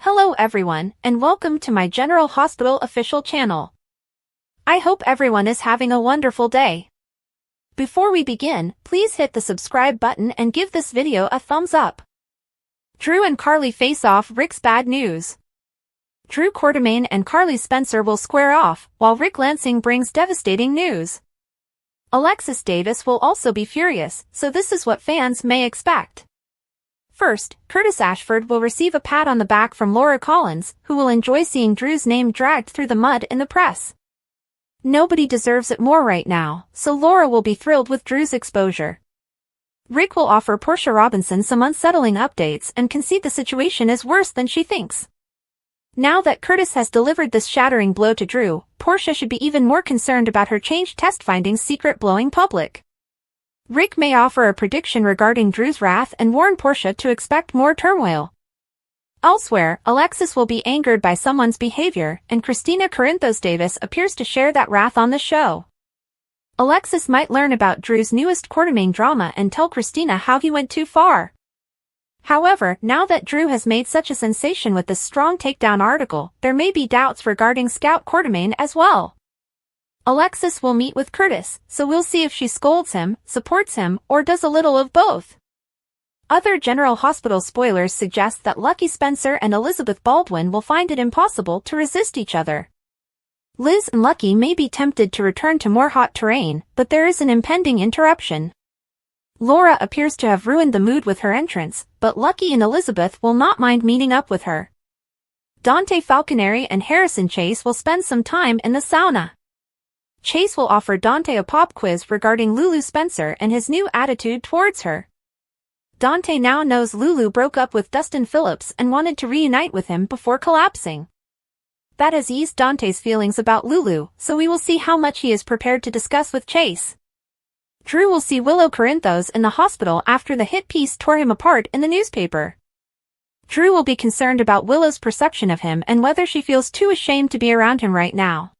Hello everyone, and welcome to my General Hospital official channel. I hope everyone is having a wonderful day. Before we begin, please hit the subscribe button and give this video a thumbs up. Drew and Carly face off Rick's bad news. Drew Quartermaine and Carly Spencer will square off, while Rick Lansing brings devastating news. Alexis Davis will also be furious, so this is what fans may expect. First, Curtis Ashford will receive a pat on the back from Laura Collins, who will enjoy seeing Drew's name dragged through the mud in the press. Nobody deserves it more right now, so Laura will be thrilled with Drew's exposure. Rick will offer Portia Robinson some unsettling updates and concede the situation is worse than she thinks. Now that Curtis has delivered this shattering blow to Drew, Portia should be even more concerned about her changed test findings secret blowing public. Rick may offer a prediction regarding Drew's wrath and warn Portia to expect more turmoil. Elsewhere, Alexis will be angered by someone's behavior, and Christina Corinthos Davis appears to share that wrath on the show. Alexis might learn about Drew's newest Quartermaine drama and tell Christina how he went too far. However, now that Drew has made such a sensation with this strong takedown article, there may be doubts regarding Scout Quartermaine as well. Alexis will meet with Curtis, so we'll see if she scolds him, supports him, or does a little of both. Other General Hospital spoilers suggest that Lucky Spencer and Elizabeth Baldwin will find it impossible to resist each other. Liz and Lucky may be tempted to return to more hot terrain, but there is an impending interruption. Laura appears to have ruined the mood with her entrance, but Lucky and Elizabeth will not mind meeting up with her. Dante Falconeri and Harrison Chase will spend some time in the sauna. Chase will offer Dante a pop quiz regarding Lulu Spencer and his new attitude towards her. Dante now knows Lulu broke up with Dustin Phillips and wanted to reunite with him before collapsing. That has eased Dante's feelings about Lulu, so we will see how much he is prepared to discuss with Chase. Drew will see Willow Corinthos in the hospital after the hit piece tore him apart in the newspaper. Drew will be concerned about Willow's perception of him and whether she feels too ashamed to be around him right now.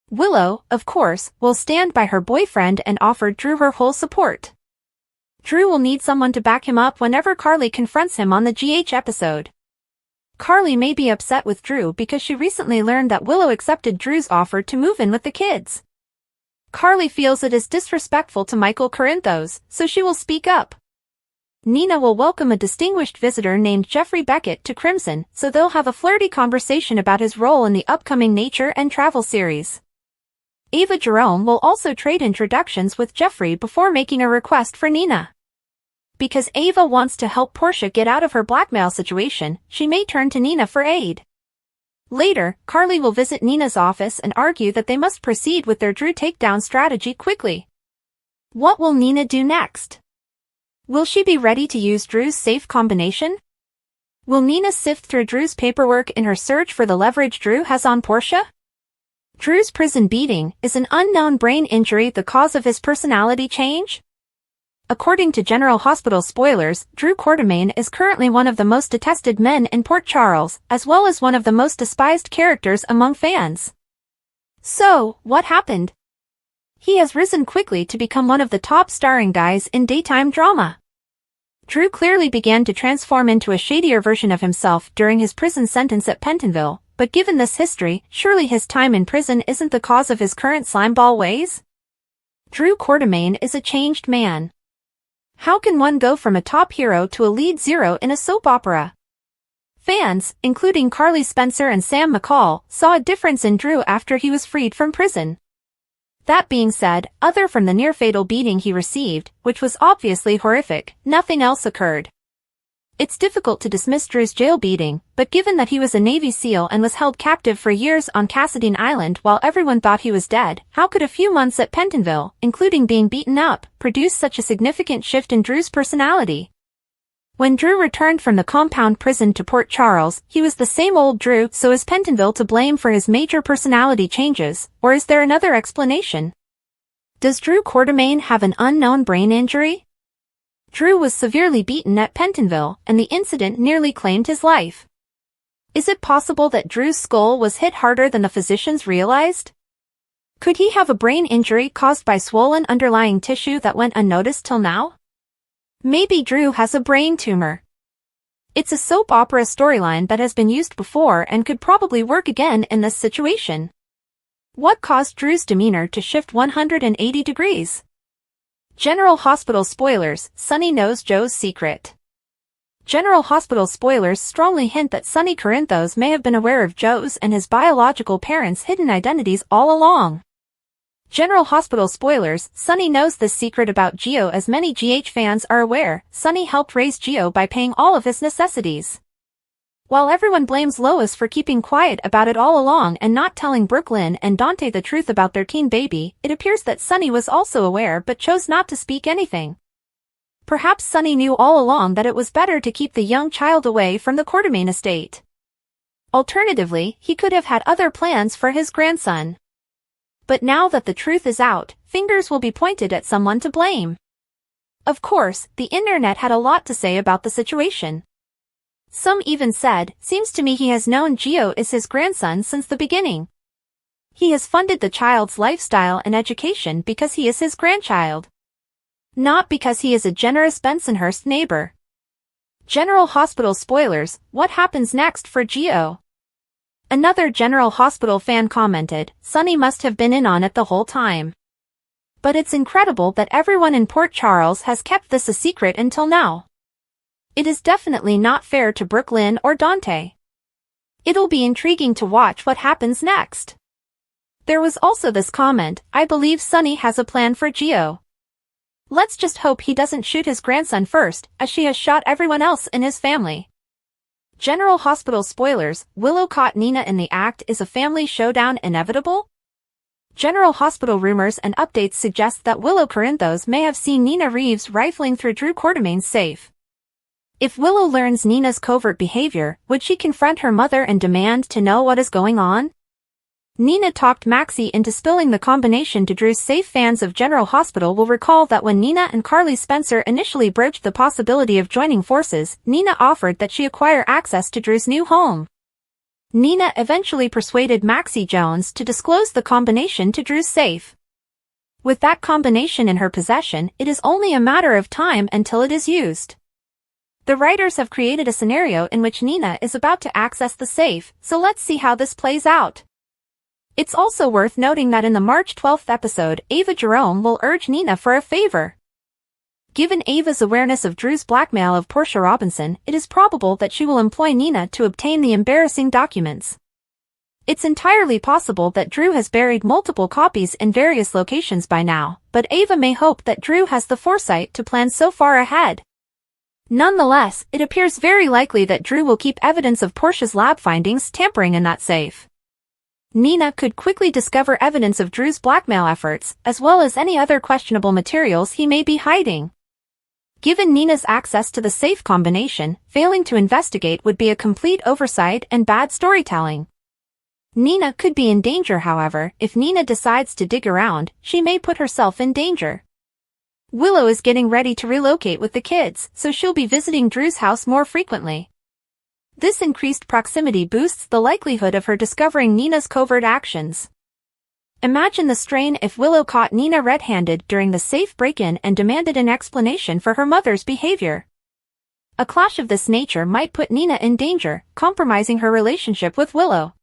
Willow, of course, will stand by her boyfriend and offer Drew her whole support. Drew will need someone to back him up whenever Carly confronts him on the GH episode. Carly may be upset with Drew because she recently learned that Willow accepted Drew's offer to move in with the kids. Carly feels it is disrespectful to Michael Corinthos, so she will speak up. Nina will welcome a distinguished visitor named Jeffrey Beckett to Crimson, so they'll have a flirty conversation about his role in the upcoming nature and travel series. Ava Jerome will also trade introductions with Jeffrey before making a request for Nina. Because Ava wants to help Portia get out of her blackmail situation, she may turn to Nina for aid. Later, Carly will visit Nina's office and argue that they must proceed with their Drew takedown strategy quickly. What will Nina do next? Will she be ready to use Drew's safe combination? Will Nina sift through Drew's paperwork in her search for the leverage Drew has on Portia? Drew's prison beating, is an unknown brain injury the cause of his personality change? According to General Hospital spoilers, Drew Quartermaine is currently one of the most detested men in Port Charles, as well as one of the most despised characters among fans. So, what happened? He has risen quickly to become one of the top starring guys in daytime drama. Drew clearly began to transform into a shadier version of himself during his prison sentence at Pentonville, but given this history, surely his time in prison isn't the cause of his current slimeball ways? Drew Quartermaine is a changed man. How can one go from a top hero to a lead zero in a soap opera? Fans, including Carly Spencer and Sam McCall, saw a difference in Drew after he was freed from prison. That being said, other from the near-fatal beating he received, which was obviously horrific, nothing else occurred. It's difficult to dismiss Drew's jail beating, but given that he was a Navy SEAL and was held captive for years on Cassadine Island while everyone thought he was dead, how could a few months at Pentonville, including being beaten up, produce such a significant shift in Drew's personality? When Drew returned from the compound prison to Port Charles, he was the same old Drew, so is Pentonville to blame for his major personality changes, or is there another explanation? Does Drew Quartermaine have an unknown brain injury? Drew was severely beaten at Pentonville, and the incident nearly claimed his life. Is it possible that Drew's skull was hit harder than the physicians realized? Could he have a brain injury caused by swollen underlying tissue that went unnoticed till now? Maybe Drew has a brain tumor. It's a soap opera storyline that has been used before and could probably work again in this situation. What caused Drew's demeanor to shift 180 degrees? General Hospital spoilers, Sonny knows Joe's secret. General Hospital spoilers strongly hint that Sonny Corinthos may have been aware of Joe's and his biological parents' hidden identities all along. General Hospital spoilers, Sonny knows this secret about Gio. As many GH fans are aware, Sonny helped raise Gio by paying all of his necessities. While everyone blames Lois for keeping quiet about it all along and not telling Brooklyn and Dante the truth about their teen baby, it appears that Sonny was also aware but chose not to speak anything. Perhaps Sonny knew all along that it was better to keep the young child away from the Quartermaine estate. Alternatively, he could have had other plans for his grandson. But now that the truth is out, fingers will be pointed at someone to blame. Of course, the internet had a lot to say about the situation. Some even said, "Seems to me he has known Gio is his grandson since the beginning. He has funded the child's lifestyle and education because he is his grandchild. Not because he is a generous Bensonhurst neighbor." General Hospital spoilers, what happens next for Gio? Another General Hospital fan commented, "Sonny must have been in on it the whole time. But it's incredible that everyone in Port Charles has kept this a secret until now. It is definitely not fair to Brooklyn or Dante. It'll be intriguing to watch what happens next." There was also this comment, "I believe Sonny has a plan for Gio. Let's just hope he doesn't shoot his grandson first, as she has shot everyone else in his family." General Hospital spoilers, Willow caught Nina in the act. Is a family showdown inevitable? General Hospital rumors and updates suggest that Willow Corinthos may have seen Nina Reeves rifling through Drew Quartermaine's safe. If Willow learns Nina's covert behavior, would she confront her mother and demand to know what is going on? Nina talked Maxie into spilling the combination to Drew's safe. Fans of General Hospital will recall that when Nina and Carly Spencer initially broached the possibility of joining forces, Nina offered that she acquire access to Drew's new home. Nina eventually persuaded Maxie Jones to disclose the combination to Drew's safe. With that combination in her possession, it is only a matter of time until it is used. The writers have created a scenario in which Nina is about to access the safe, so let's see how this plays out. It's also worth noting that in the March 12th episode, Ava Jerome will urge Nina for a favor. Given Ava's awareness of Drew's blackmail of Portia Robinson, it is probable that she will employ Nina to obtain the embarrassing documents. It's entirely possible that Drew has buried multiple copies in various locations by now, but Ava may hope that Drew has the foresight to plan so far ahead. Nonetheless, it appears very likely that Drew will keep evidence of Portia's lab findings tampering in that safe. Nina could quickly discover evidence of Drew's blackmail efforts, as well as any other questionable materials he may be hiding. Given Nina's access to the safe combination, failing to investigate would be a complete oversight and bad storytelling. Nina could be in danger. However, if Nina decides to dig around, she may put herself in danger. Willow is getting ready to relocate with the kids, so she'll be visiting Drew's house more frequently. This increased proximity boosts the likelihood of her discovering Nina's covert actions. Imagine the strain if Willow caught Nina red-handed during the safe break-in and demanded an explanation for her mother's behavior. A clash of this nature might put Nina in danger, compromising her relationship with Willow.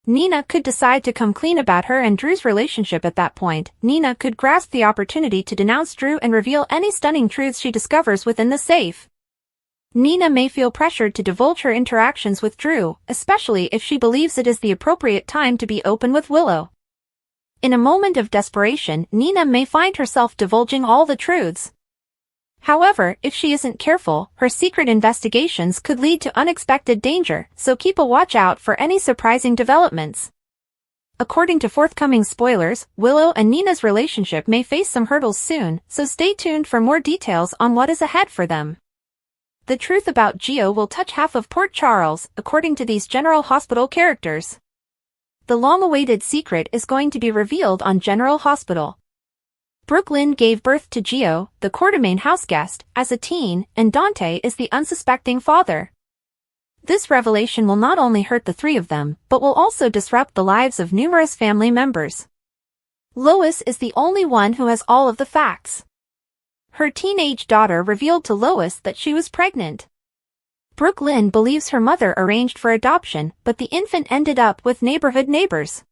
Nina could decide to come clean about her and Drew's relationship at that point. Nina could grasp the opportunity to denounce Drew and reveal any stunning truths she discovers within the safe. Nina may feel pressured to divulge her interactions with Drew, especially if she believes it is the appropriate time to be open with Willow. In a moment of desperation, Nina may find herself divulging all the truths. However, if she isn't careful, her secret investigations could lead to unexpected danger, so keep a watch out for any surprising developments. According to forthcoming spoilers, Willow and Nina's relationship may face some hurdles soon, so stay tuned for more details on what is ahead for them. The truth about Gio will touch half of Port Charles, according to these General Hospital characters. The long-awaited secret is going to be revealed on General Hospital. Brooklyn gave birth to Gio, the Quartermaine houseguest, as a teen, and Dante is the unsuspecting father. This revelation will not only hurt the three of them, but will also disrupt the lives of numerous family members. Lois is the only one who has all of the facts. Her teenage daughter revealed to Lois that she was pregnant. Brooklyn believes her mother arranged for adoption, but the infant ended up with neighborhood neighbors.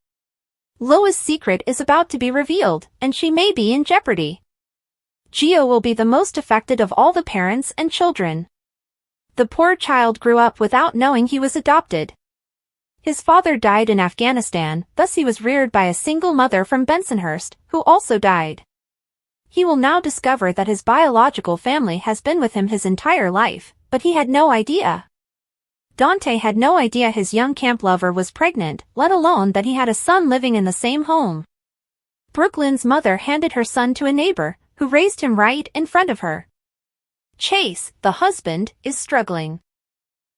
Lois' secret is about to be revealed, and she may be in jeopardy. Gio will be the most affected of all the parents and children. The poor child grew up without knowing he was adopted. His father died in Afghanistan, thus he was reared by a single mother from Bensonhurst, who also died. He will now discover that his biological family has been with him his entire life, but he had no idea. Dante had no idea his young camp lover was pregnant, let alone that he had a son living in the same home. Brooklyn's mother handed her son to a neighbor, who raised him right in front of her. Chase, the husband, is struggling.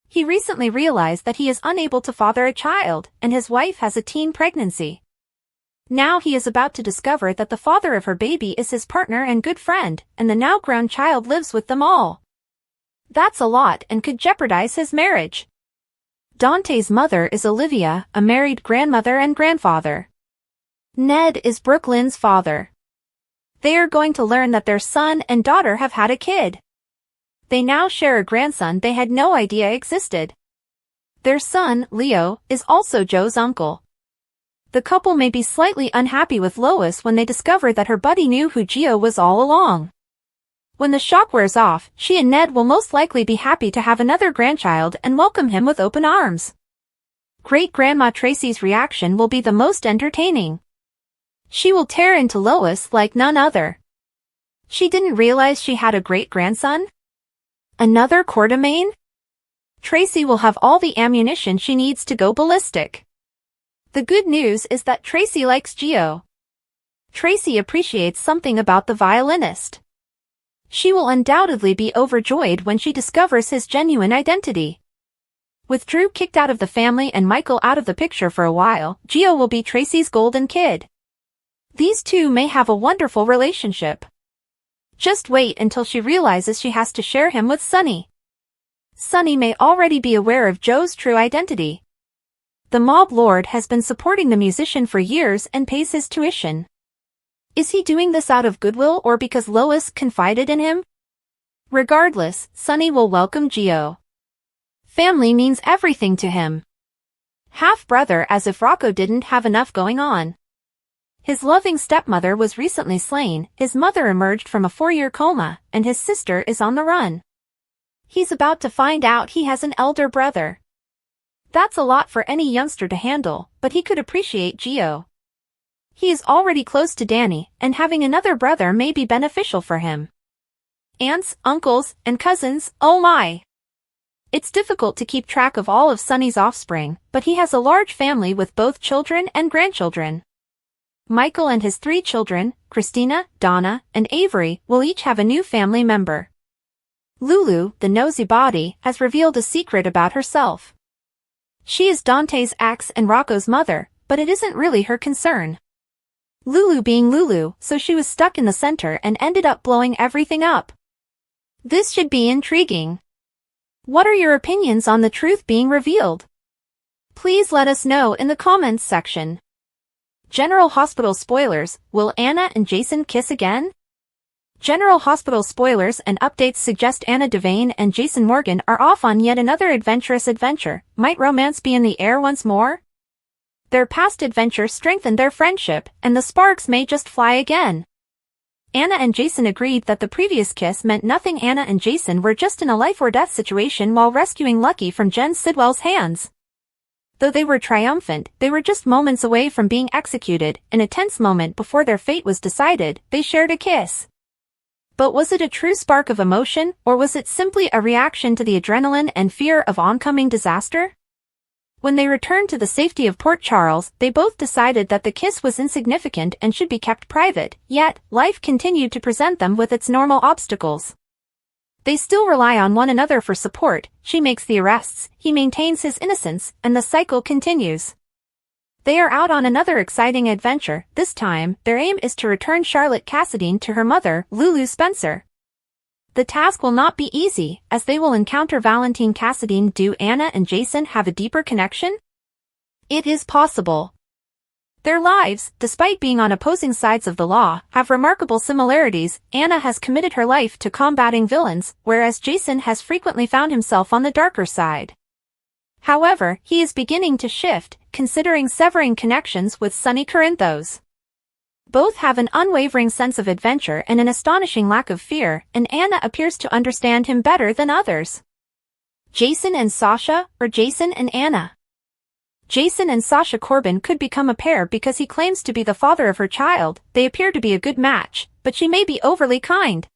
He recently realized that he is unable to father a child, and his wife has a teen pregnancy. Now he is about to discover that the father of her baby is his partner and good friend, and the now-grown child lives with them all. That's a lot and could jeopardize his marriage. Dante's mother is Olivia, a married grandmother and grandfather. Ned is Brooklyn's father. They are going to learn that their son and daughter have had a kid. They now share a grandson they had no idea existed. Their son, Leo, is also Joe's uncle. The couple may be slightly unhappy with Lois when they discover that her buddy knew who Gio was all along. When the shock wears off, she and Ned will most likely be happy to have another grandchild and welcome him with open arms. Great-Grandma Tracy's reaction will be the most entertaining. She will tear into Lois like none other. She didn't realize she had a great-grandson? Another Quartermain? Tracy will have all the ammunition she needs to go ballistic. The good news is that Tracy likes Gio. Tracy appreciates something about the violinist. She will undoubtedly be overjoyed when she discovers his genuine identity. With Drew kicked out of the family and Michael out of the picture for a while, Gio will be Tracy's golden kid. These two may have a wonderful relationship. Just wait until she realizes she has to share him with Sonny. Sonny may already be aware of Joe's true identity. The mob lord has been supporting the musician for years and pays his tuition. Is he doing this out of goodwill or because Lois confided in him? Regardless, Sonny will welcome Gio. Family means everything to him. Half-brother, as if Rocco didn't have enough going on. His loving stepmother was recently slain, his mother emerged from a 4-year coma, and his sister is on the run. He's about to find out he has an elder brother. That's a lot for any youngster to handle, but he could appreciate Gio. He is already close to Danny, and having another brother may be beneficial for him. Aunts, uncles, and cousins, oh my! It's difficult to keep track of all of Sonny's offspring, but he has a large family with both children and grandchildren. Michael and his 3 children, Christina, Donna, and Avery, will each have a new family member. Lulu, the nosy body, has revealed a secret about herself. She is Dante's ex and Rocco's mother, but it isn't really her concern. Lulu being Lulu, so she was stuck in the center and ended up blowing everything up. This should be intriguing. What are your opinions on the truth being revealed? Please let us know in the comments section. General Hospital spoilers, will Anna and Jason kiss again? General Hospital spoilers and updates suggest Anna Devane and Jason Morgan are off on yet another adventurous adventure. Might romance be in the air once more? Their past adventure strengthened their friendship, and the sparks may just fly again. Anna and Jason agreed that the previous kiss meant nothing. Anna and Jason were just in a life-or-death situation while rescuing Lucky from Jen Sidwell's hands. Though they were triumphant, they were just moments away from being executed. In a tense moment before their fate was decided, they shared a kiss. But was it a true spark of emotion, or was it simply a reaction to the adrenaline and fear of oncoming disaster? When they returned to the safety of Port Charles, they both decided that the kiss was insignificant and should be kept private, yet, life continued to present them with its normal obstacles. They still rely on one another for support. She makes the arrests, he maintains his innocence, and the cycle continues. They are out on another exciting adventure. This time, their aim is to return Charlotte Cassadine to her mother, Lulu Spencer. The task will not be easy, as they will encounter Valentine Cassadine. Do Anna and Jason have a deeper connection? It is possible. Their lives, despite being on opposing sides of the law, have remarkable similarities. Anna has committed her life to combating villains, whereas Jason has frequently found himself on the darker side. However, he is beginning to shift, considering severing connections with Sonny Corinthos. Both have an unwavering sense of adventure and an astonishing lack of fear, and Anna appears to understand him better than others. Jason and Sasha, or Jason and Anna? Jason and Sasha Corbin could become a pair because he claims to be the father of her child. They appear to be a good match, but she may be overly kind.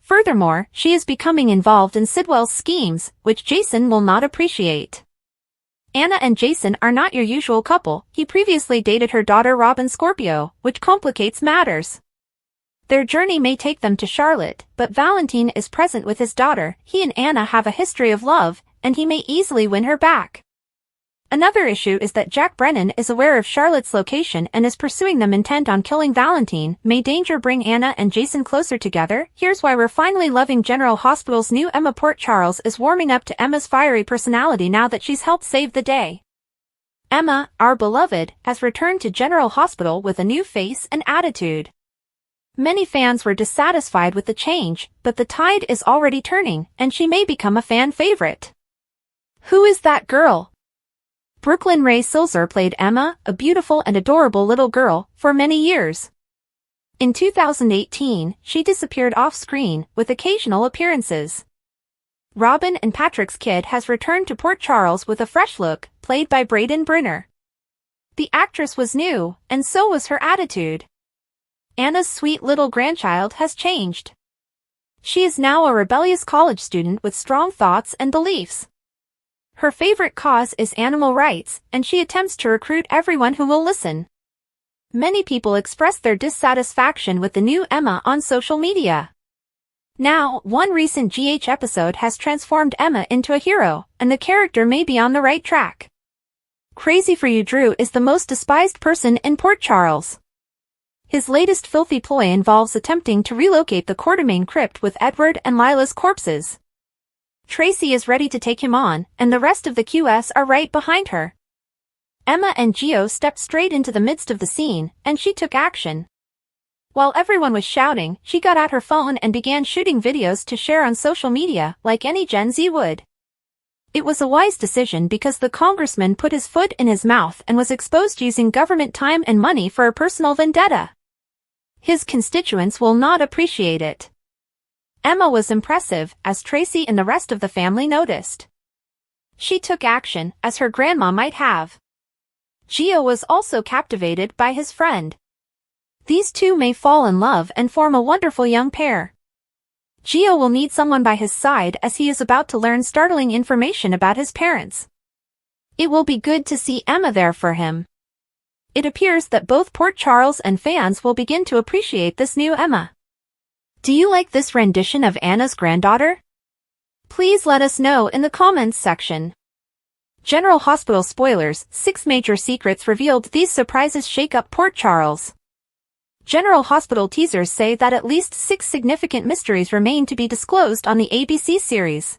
Furthermore, she is becoming involved in Sidwell's schemes, which Jason will not appreciate. Anna and Jason are not your usual couple. He previously dated her daughter Robin Scorpio, which complicates matters. Their journey may take them to Charlotte, but Valentine is present with his daughter. He and Anna have a history of love, and he may easily win her back. Another issue is that Jack Brennan is aware of Charlotte's location and is pursuing them intent on killing Valentine. May danger bring Anna and Jason closer together? Here's why we're finally loving General Hospital's new Emma. Port Charles is warming up to Emma's fiery personality now that she's helped save the day. Emma, our beloved, has returned to General Hospital with a new face and attitude. Many fans were dissatisfied with the change, but the tide is already turning, and she may become a fan favorite. Who is that girl? Brooklyn Ray Silzer played Emma, a beautiful and adorable little girl, for many years. In 2018, she disappeared off-screen, with occasional appearances. Robin and Patrick's kid has returned to Port Charles with a fresh look, played by Brayden Brynner. The actress was new, and so was her attitude. Anna's sweet little grandchild has changed. She is now a rebellious college student with strong thoughts and beliefs. Her favorite cause is animal rights, and she attempts to recruit everyone who will listen. Many people expressed their dissatisfaction with the new Emma on social media. Now, one recent GH episode has transformed Emma into a hero, and the character may be on the right track. Crazy for You Drew is the most despised person in Port Charles. His latest filthy ploy involves attempting to relocate the Quartermaine crypt with Edward and Lila's corpses. Tracy is ready to take him on, and the rest of the QS are right behind her. Emma and Gio stepped straight into the midst of the scene, and she took action. While everyone was shouting, she got out her phone and began shooting videos to share on social media, like any Gen Z would. It was a wise decision because the congressman put his foot in his mouth and was exposed using government time and money for a personal vendetta. His constituents will not appreciate it. Emma was impressive, as Tracy and the rest of the family noticed. She took action, as her grandma might have. Gio was also captivated by his friend. These two may fall in love and form a wonderful young pair. Gio will need someone by his side as he is about to learn startling information about his parents. It will be good to see Emma there for him. It appears that both Port Charles and fans will begin to appreciate this new Emma. Do you like this rendition of Anna's granddaughter? Please let us know in the comments section. General Hospital spoilers: 6 major secrets revealed. These surprises shake up Port Charles. General Hospital teasers say that at least 6 significant mysteries remain to be disclosed on the ABC series.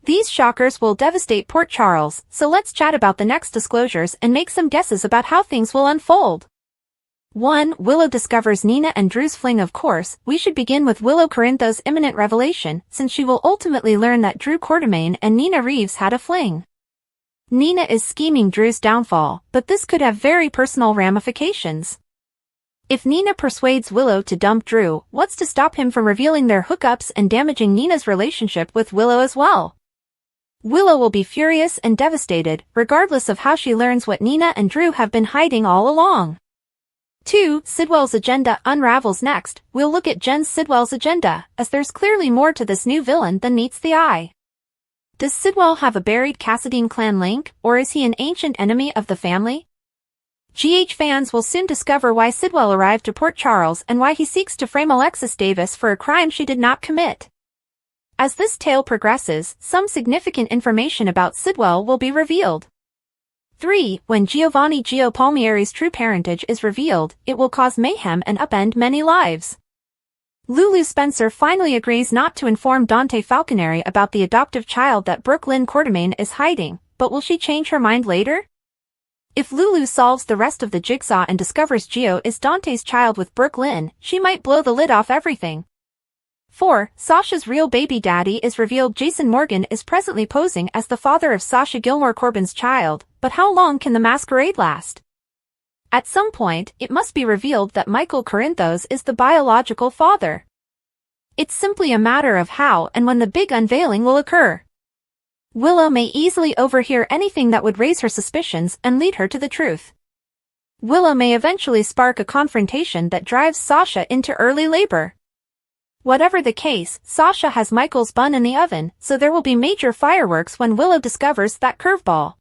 These shockers will devastate Port Charles, so let's chat about the next disclosures and make some guesses about how things will unfold. 1. Willow discovers Nina and Drew's fling. Of course, we should begin with Willow Corinthos' imminent revelation, since she will ultimately learn that Drew Quartermaine and Nina Reeves had a fling. Nina is scheming Drew's downfall, but this could have very personal ramifications. If Nina persuades Willow to dump Drew, what's to stop him from revealing their hookups and damaging Nina's relationship with Willow as well? Willow will be furious and devastated, regardless of how she learns what Nina and Drew have been hiding all along. 2. Sidwell's agenda unravels. Next, we'll look at Jen Sidwell's agenda, as there's clearly more to this new villain than meets the eye. Does Sidwell have a buried Cassadine clan link, or is he an ancient enemy of the family? GH fans will soon discover why Sidwell arrived to Port Charles and why he seeks to frame Alexis Davis for a crime she did not commit. As this tale progresses, some significant information about Sidwell will be revealed. 3. When Giovanni Gio Palmieri's true parentage is revealed, it will cause mayhem and upend many lives. Lulu Spencer finally agrees not to inform Dante Falconeri about the adoptive child that Brooke Lynn Quartermaine is hiding, but will she change her mind later? If Lulu solves the rest of the jigsaw and discovers Gio is Dante's child with Brooke Lynn, she might blow the lid off everything. 4. Sasha's real baby daddy is revealed. Jason Morgan is presently posing as the father of Sasha Gilmore Corbin's child, but how long can the masquerade last? At some point, it must be revealed that Michael Corinthos is the biological father. It's simply a matter of how and when the big unveiling will occur. Willow may easily overhear anything that would raise her suspicions and lead her to the truth. Willow may eventually spark a confrontation that drives Sasha into early labor. Whatever the case, Sasha has Michael's bun in the oven, so there will be major fireworks when Willow discovers that curveball.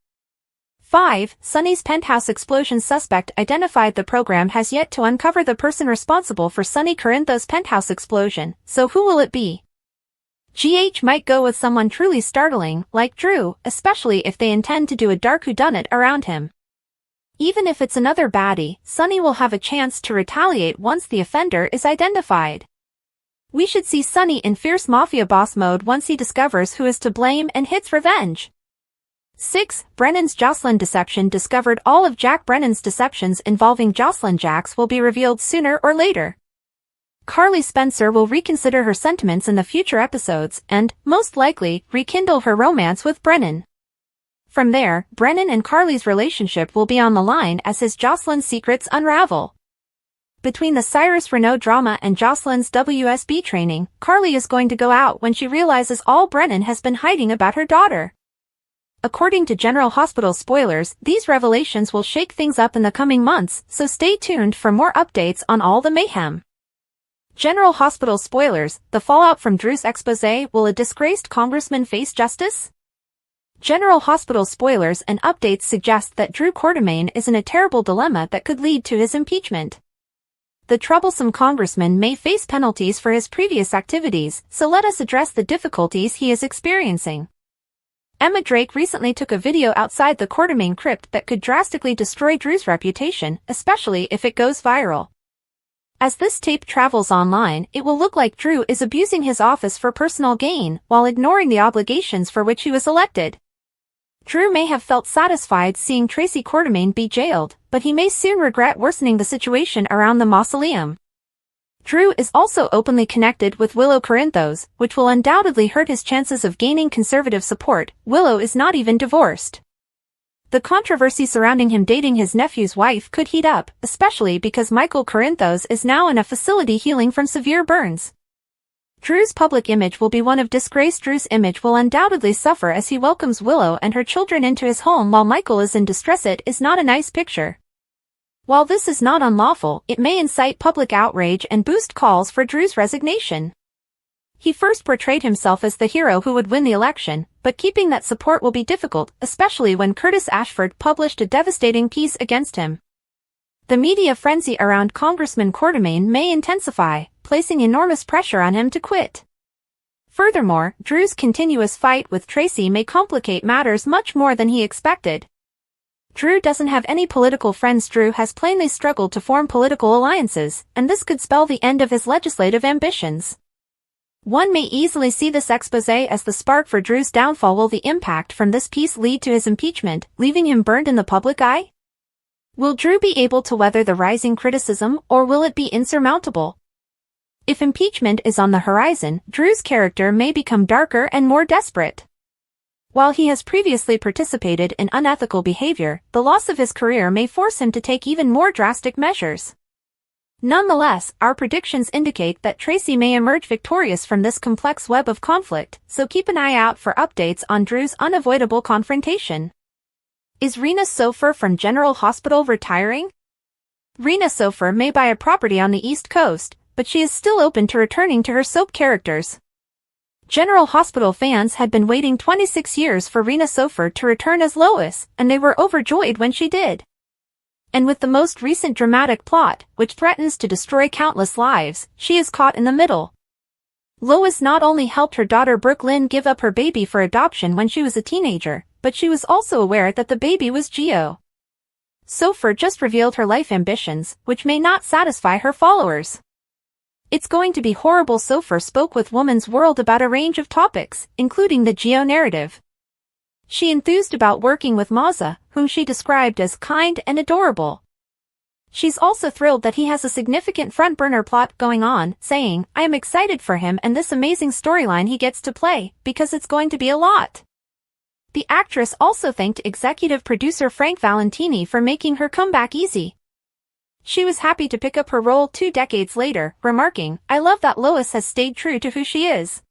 5. Sunny's penthouse explosion suspect identified. The program has yet to uncover the person responsible for Sunny Corinthos' penthouse explosion, so who will it be? GH might go with someone truly startling, like Drew, especially if they intend to do a dark whodunit around him. Even if it's another baddie, Sunny will have a chance to retaliate once the offender is identified. We should see Sunny in fierce mafia boss mode once he discovers who is to blame and hits revenge. 6. Brennan's Jocelyn deception discovered. All of Jack Brennan's deceptions involving Jocelyn Jacks will be revealed sooner or later. Carly Spencer will reconsider her sentiments in the future episodes and, most likely, rekindle her romance with Brennan. From there, Brennan and Carly's relationship will be on the line as his Jocelyn's secrets unravel. Between the Cyrus Renaud drama and Jocelyn's WSB training, Carly is going to go out when she realizes all Brennan has been hiding about her daughter. According to General Hospital spoilers, these revelations will shake things up in the coming months, so stay tuned for more updates on all the mayhem. General Hospital spoilers, the fallout from Drew's exposé. Will a disgraced congressman face justice? General Hospital spoilers and updates suggest that Drew Quartermaine is in a terrible dilemma that could lead to his impeachment. The troublesome congressman may face penalties for his previous activities, so let us address the difficulties he is experiencing. Emma Drake recently took a video outside the Quartermaine crypt that could drastically destroy Drew's reputation, especially if it goes viral. As this tape travels online, it will look like Drew is abusing his office for personal gain, while ignoring the obligations for which he was elected. Drew may have felt satisfied seeing Tracy Quartermaine be jailed, but he may soon regret worsening the situation around the mausoleum. Drew is also openly connected with Willow Corinthos, which will undoubtedly hurt his chances of gaining conservative support. Willow is not even divorced. The controversy surrounding him dating his nephew's wife could heat up, especially because Michael Corinthos is now in a facility healing from severe burns. Drew's public image will be one of disgrace. Drew's image will undoubtedly suffer as he welcomes Willow and her children into his home while Michael is in distress. It is not a nice picture. While this is not unlawful, it may incite public outrage and boost calls for Drew's resignation. He first portrayed himself as the hero who would win the election, but keeping that support will be difficult, especially when Curtis Ashford published a devastating piece against him. The media frenzy around Congressman Quartermaine may intensify, placing enormous pressure on him to quit. Furthermore, Drew's continuous fight with Tracy may complicate matters much more than he expected. Drew doesn't have any political friends. Drew has plainly struggled to form political alliances, and this could spell the end of his legislative ambitions. One may easily see this exposé as the spark for Drew's downfall. Will the impact from this piece lead to his impeachment, leaving him burned in the public eye? Will Drew be able to weather the rising criticism, or will it be insurmountable? If impeachment is on the horizon, Drew's character may become darker and more desperate. While he has previously participated in unethical behavior, the loss of his career may force him to take even more drastic measures. Nonetheless, our predictions indicate that Tracy may emerge victorious from this complex web of conflict, so keep an eye out for updates on Drew's unavoidable confrontation. Is Rena Sofer from General Hospital retiring? Rena Sofer may buy a property on the East Coast, but she is still open to returning to her soap characters. General Hospital fans had been waiting 26 years for Rena Sofer to return as Lois, and they were overjoyed when she did. And with the most recent dramatic plot, which threatens to destroy countless lives, she is caught in the middle. Lois not only helped her daughter Brooke Lynn give up her baby for adoption when she was a teenager, but she was also aware that the baby was Gio. Sofer just revealed her life ambitions, which may not satisfy her followers. It's going to be horrible. Sofer spoke with Woman's World about a range of topics, including the Gio narrative. She enthused about working with Maza, whom she described as kind and adorable. She's also thrilled that he has a significant front-burner plot going on, saying, "I am excited for him and this amazing storyline he gets to play, because it's going to be a lot." The actress also thanked executive producer Frank Valentini for making her comeback easy. She was happy to pick up her role 2 decades later, remarking, "I love that Lois has stayed true to who she is."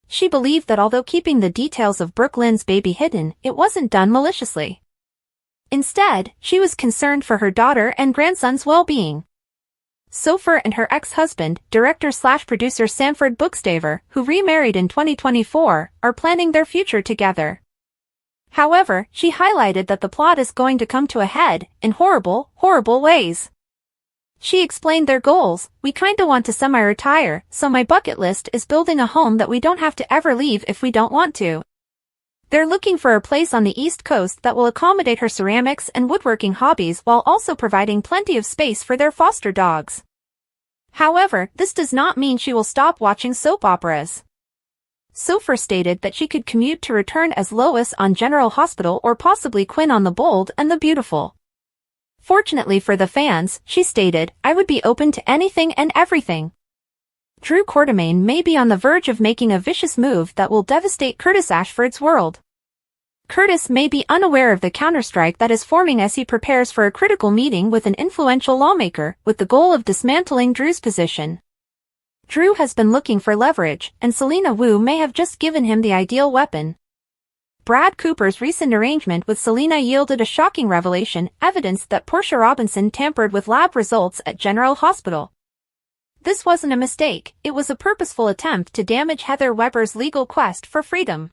She believed that although keeping the details of Brooke Lynn's baby hidden, it wasn't done maliciously. Instead, she was concerned for her daughter and grandson's well-being. Sofer and her ex-husband, director/producer Sanford Bookstaver, who remarried in 2024, are planning their future together. However, she highlighted that the plot is going to come to a head, in horrible, horrible ways. She explained their goals: "We kinda want to semi-retire, so my bucket list is building a home that we don't have to ever leave if we don't want to. They're looking for a place on the East Coast that will accommodate her ceramics and woodworking hobbies while also providing plenty of space for their foster dogs." However, this does not mean she will stop watching soap operas. Sofer stated that she could commute to return as Lois on General Hospital or possibly Quinn on The Bold and the Beautiful. Fortunately for the fans, she stated, "I would be open to anything and everything." Drew Quartermaine may be on the verge of making a vicious move that will devastate Curtis Ashford's world. Curtis may be unaware of the counterstrike that is forming as he prepares for a critical meeting with an influential lawmaker, with the goal of dismantling Drew's position. Drew has been looking for leverage, and Selena Wu may have just given him the ideal weapon. Brad Cooper's recent arrangement with Selena yielded a shocking revelation, evidence that Portia Robinson tampered with lab results at General Hospital. This wasn't a mistake, it was a purposeful attempt to damage Heather Weber's legal quest for freedom.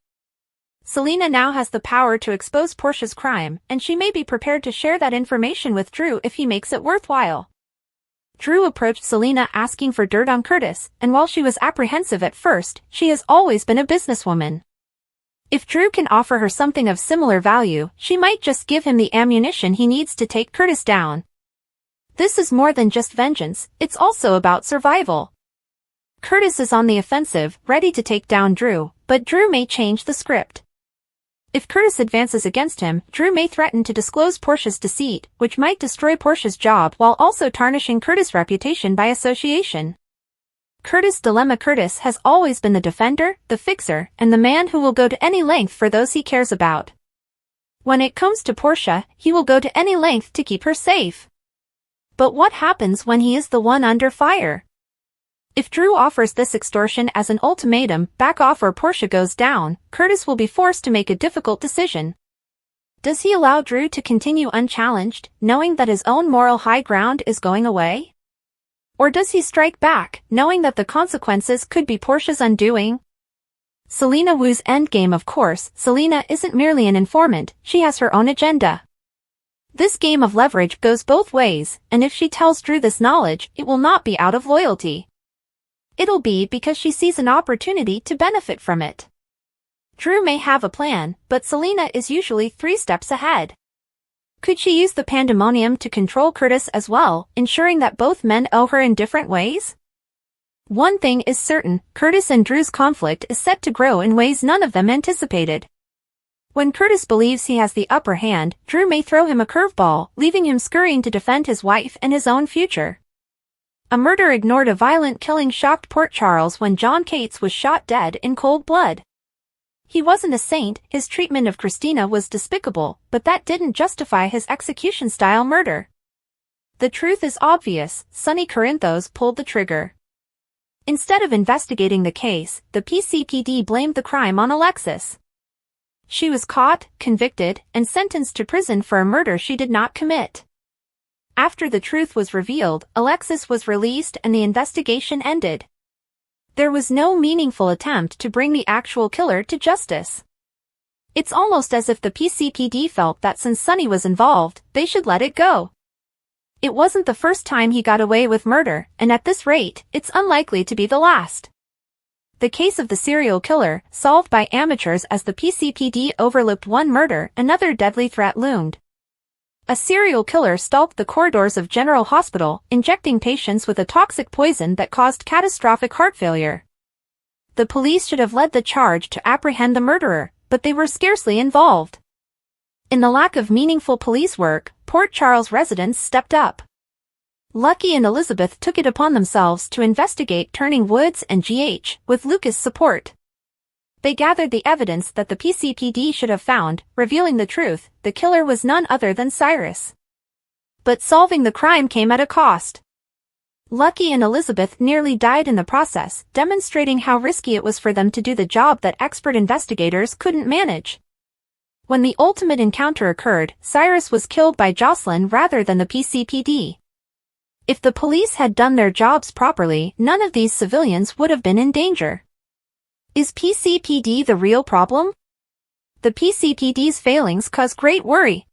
Selena now has the power to expose Portia's crime, and she may be prepared to share that information with Drew if he makes it worthwhile. Drew approached Selena asking for dirt on Curtis, and while she was apprehensive at first, she has always been a businesswoman. If Drew can offer her something of similar value, she might just give him the ammunition he needs to take Curtis down. This is more than just vengeance, it's also about survival. Curtis is on the offensive, ready to take down Drew, but Drew may change the script. If Curtis advances against him, Drew may threaten to disclose Portia's deceit, which might destroy Portia's job while also tarnishing Curtis' reputation by association. Curtis' dilemma: Curtis has always been the defender, the fixer, and the man who will go to any length for those he cares about. When it comes to Portia, he will go to any length to keep her safe. But what happens when he is the one under fire? If Drew offers this extortion as an ultimatum, back off or Portia goes down, Curtis will be forced to make a difficult decision. Does he allow Drew to continue unchallenged, knowing that his own moral high ground is going away? Or does he strike back, knowing that the consequences could be Portia's undoing? Selena Wu's endgame: of course, Selena isn't merely an informant, she has her own agenda. This game of leverage goes both ways, and if she tells Drew this knowledge, it will not be out of loyalty. It'll be because she sees an opportunity to benefit from it. Drew may have a plan, but Selena is usually 3 steps ahead. Could she use the pandemonium to control Curtis as well, ensuring that both men owe her in different ways? One thing is certain, Curtis and Drew's conflict is set to grow in ways none of them anticipated. When Curtis believes he has the upper hand, Drew may throw him a curveball, leaving him scurrying to defend his wife and his own future. A murder ignored: a violent killing shocked Port Charles when John Cates was shot dead in cold blood. He wasn't a saint, his treatment of Christina was despicable, but that didn't justify his execution-style murder. The truth is obvious: Sonny Corinthos pulled the trigger. Instead of investigating the case, the PCPD blamed the crime on Alexis. She was caught, convicted, and sentenced to prison for a murder she did not commit. After the truth was revealed, Alexis was released and the investigation ended. There was no meaningful attempt to bring the actual killer to justice. It's almost as if the PCPD felt that since Sonny was involved, they should let it go. It wasn't the first time he got away with murder, and at this rate, it's unlikely to be the last. The case of the serial killer, solved by amateurs as the PCPD overlooked one murder, another deadly threat loomed. A serial killer stalked the corridors of General Hospital, injecting patients with a toxic poison that caused catastrophic heart failure. The police should have led the charge to apprehend the murderer, but they were scarcely involved. In the lack of meaningful police work, Port Charles residents stepped up. Lucky and Elizabeth took it upon themselves to investigate Turning Woods and GH, with Lucas' support. They gathered the evidence that the PCPD should have found, revealing the truth: the killer was none other than Cyrus. But solving the crime came at a cost. Lucky and Elizabeth nearly died in the process, demonstrating how risky it was for them to do the job that expert investigators couldn't manage. When the ultimate encounter occurred, Cyrus was killed by Jocelyn rather than the PCPD. If the police had done their jobs properly, none of these civilians would have been in danger. Is PCPD the real problem? The PCPD's failings cause great worry.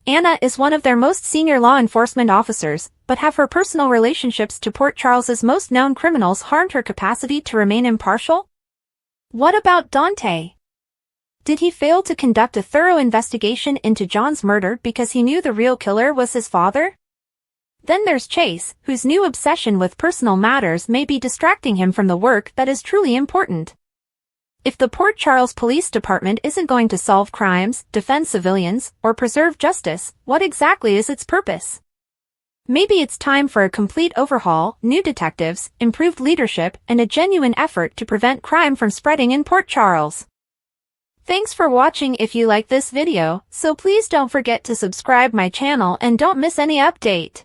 Anna is one of their most senior law enforcement officers, but have her personal relationships to Port Charles's most known criminals harmed her capacity to remain impartial? What about Dante? Did he fail to conduct a thorough investigation into John's murder because he knew the real killer was his father? Then there's Chase, whose new obsession with personal matters may be distracting him from the work that is truly important. If the Port Charles Police Department isn't going to solve crimes, defend civilians, or preserve justice, what exactly is its purpose? Maybe it's time for a complete overhaul, new detectives, improved leadership, and a genuine effort to prevent crime from spreading in Port Charles. Thanks for watching. If you like this video, so please don't forget to subscribe my channel and don't miss any update.